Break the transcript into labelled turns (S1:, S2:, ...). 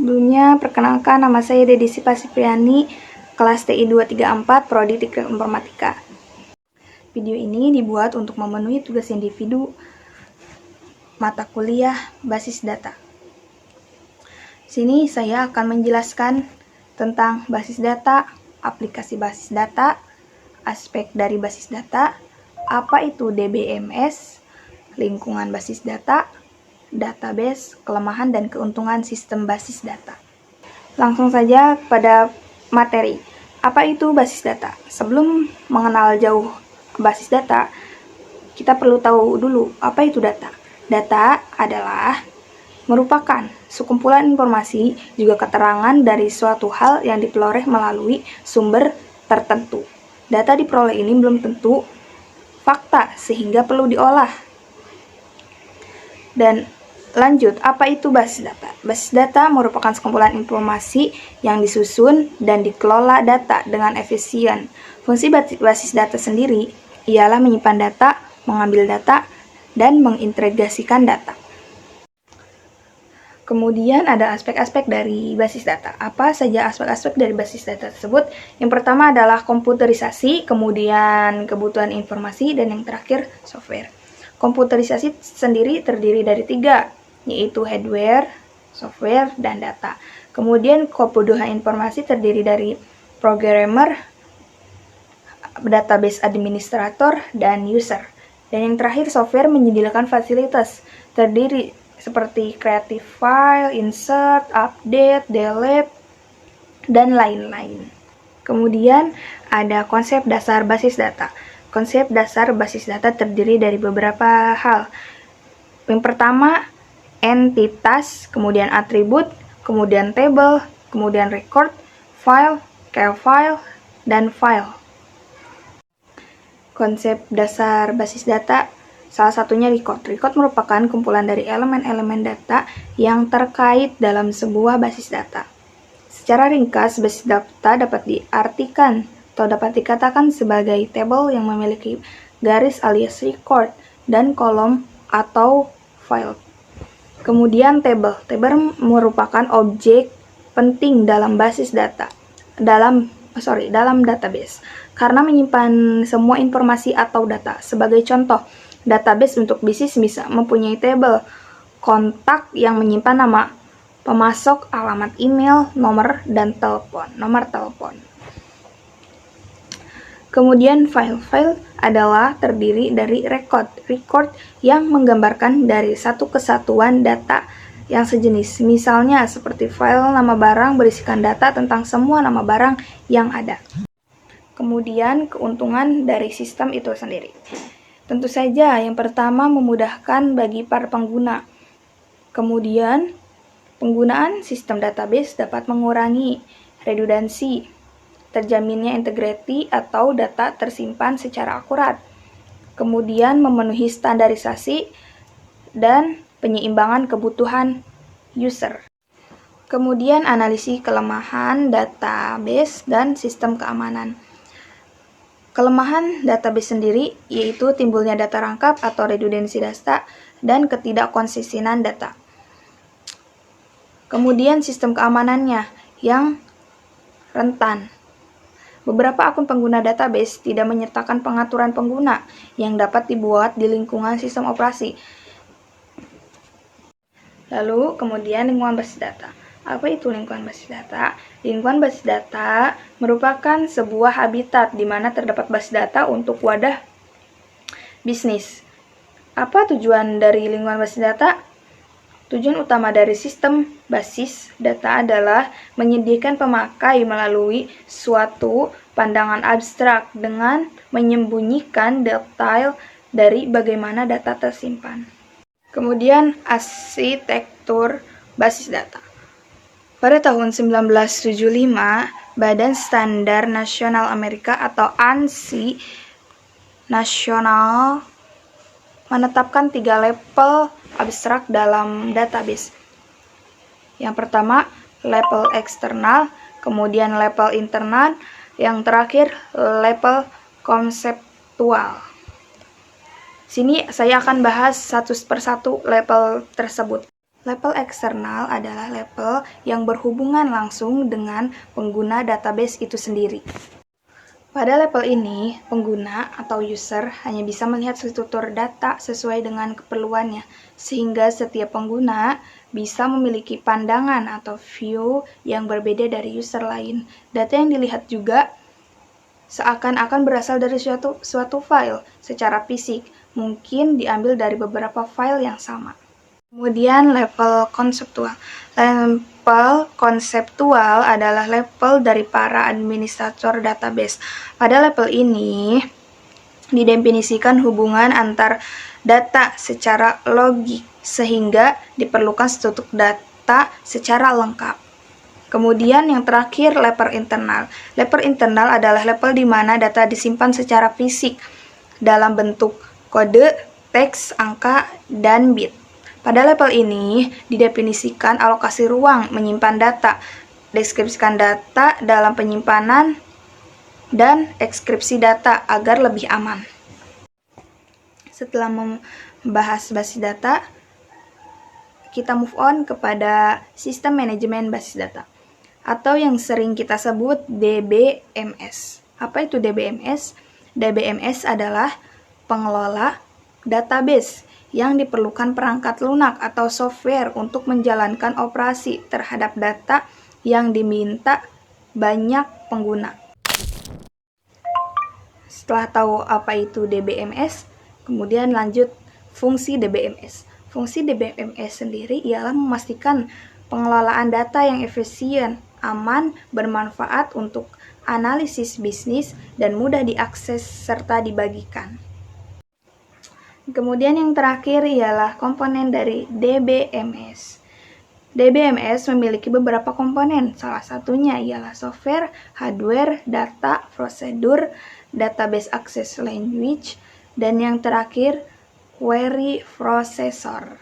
S1: Sebelumnya, perkenalkan nama saya Dedi Sipa Sipriani, kelas TI 234, Prodi Teknik Informatika. Video ini dibuat untuk memenuhi tugas individu mata kuliah basis data. Sini saya akan menjelaskan tentang basis data, aplikasi basis data, aspek dari basis data, apa itu DBMS, lingkungan basis data, database, kelemahan dan keuntungan sistem basis data. Langsung saja pada materi. Apa itu basis data? Sebelum mengenal jauh basis data, kita perlu tahu dulu apa itu data. Data adalah merupakan sekumpulan informasi juga keterangan dari suatu hal yang diperoleh melalui sumber tertentu. Data diperoleh ini belum tentu fakta sehingga perlu diolah. Dan lanjut, apa itu basis data? Basis data merupakan sekumpulan informasi yang disusun dan dikelola data dengan efisien. Fungsi basis data sendiri ialah menyimpan data, mengambil data, dan mengintegrasikan data. Kemudian ada aspek-aspek dari basis data. Apa saja aspek-aspek dari basis data tersebut? Yang pertama adalah komputerisasi, kemudian kebutuhan informasi, dan yang terakhir software. Komputerisasi sendiri terdiri dari 3, yaitu hardware, software, dan data. Kemudian kebutuhan informasi terdiri dari programmer, database administrator, dan user. Dan yang terakhir software menyediakan fasilitas terdiri seperti creative file, insert, update, delete, dan lain-lain. Kemudian ada konsep dasar basis data. Konsep dasar basis data terdiri dari beberapa hal. Yang pertama, entitas, kemudian atribut, kemudian table, kemudian record, file, file, dan file. Konsep dasar basis data salah satunya record. Record merupakan kumpulan dari elemen-elemen data yang terkait dalam sebuah basis data. Secara ringkas, basis data dapat diartikan atau dapat dikatakan sebagai table yang memiliki garis alias record dan kolom atau file. Kemudian table merupakan objek penting dalam basis data, dalam database, karena menyimpan semua informasi atau data. Sebagai contoh, database untuk bisnis bisa mempunyai table kontak yang menyimpan nama pemasok, alamat email, nomor telepon. Kemudian file adalah terdiri dari record yang menggambarkan dari satu kesatuan data yang sejenis. Misalnya seperti file nama barang berisikan data tentang semua nama barang yang ada. Kemudian keuntungan dari sistem itu sendiri. Tentu saja yang pertama memudahkan bagi para pengguna. Kemudian penggunaan sistem database dapat mengurangi redundansi, terjaminnya integriti atau data tersimpan secara akurat, kemudian memenuhi standarisasi dan penyeimbangan kebutuhan user. Kemudian analisis kelemahan database dan sistem keamanan. Kelemahan database sendiri yaitu timbulnya data rangkap atau redundansi data dan ketidakkonsistenan data. Kemudian sistem keamanannya yang rentan. Beberapa akun pengguna database tidak menyertakan pengaturan pengguna yang dapat dibuat di lingkungan sistem operasi. Lalu, kemudian lingkungan basis data. Apa itu lingkungan basis data? Lingkungan basis data merupakan sebuah habitat di mana terdapat basis data untuk wadah bisnis. Apa tujuan dari lingkungan basis data? Tujuan utama dari sistem basis data adalah menyediakan pemakai melalui suatu pandangan abstrak dengan menyembunyikan detail dari bagaimana data tersimpan. Kemudian arsitektur basis data. Pada tahun 1975, Badan Standar Nasional Amerika atau ANSI nasional menetapkan 3 level abstrak dalam database. Yang pertama, level eksternal, kemudian level internal, yang terakhir level konseptual. Sini saya akan bahas satu persatu level tersebut. Level eksternal adalah level yang berhubungan langsung dengan pengguna database itu sendiri. Pada level ini, pengguna atau user hanya bisa melihat struktur data sesuai dengan keperluannya, sehingga setiap pengguna bisa memiliki pandangan atau view yang berbeda dari user lain. Data yang dilihat juga seakan-akan berasal dari suatu file secara fisik, mungkin diambil dari beberapa file yang sama. Kemudian level konseptual. Level konseptual adalah level dari para administrator database. Pada level ini didefinisikan hubungan antar data secara logik sehingga diperlukan struktur data secara lengkap. Kemudian yang terakhir level internal. Level internal adalah level di mana data disimpan secara fisik dalam bentuk kode, teks, angka, dan bit. Pada level ini, didefinisikan alokasi ruang menyimpan data, deskripsikan data dalam penyimpanan, dan ekskripsi data agar lebih aman. Setelah membahas basis data, kita move on kepada sistem manajemen basis data, atau yang sering kita sebut DBMS. Apa itu DBMS? DBMS adalah pengelola database yang diperlukan perangkat lunak atau software untuk menjalankan operasi terhadap data yang diminta banyak pengguna. Setelah tahu apa itu DBMS, kemudian lanjut fungsi DBMS. Fungsi DBMS sendiri ialah memastikan pengelolaan data yang efisien, aman, bermanfaat untuk analisis bisnis, dan mudah diakses serta dibagikan. Kemudian yang terakhir ialah komponen dari DBMS. DBMS memiliki beberapa komponen, salah satunya ialah software, hardware, data, prosedur, database access language, dan yang terakhir query processor.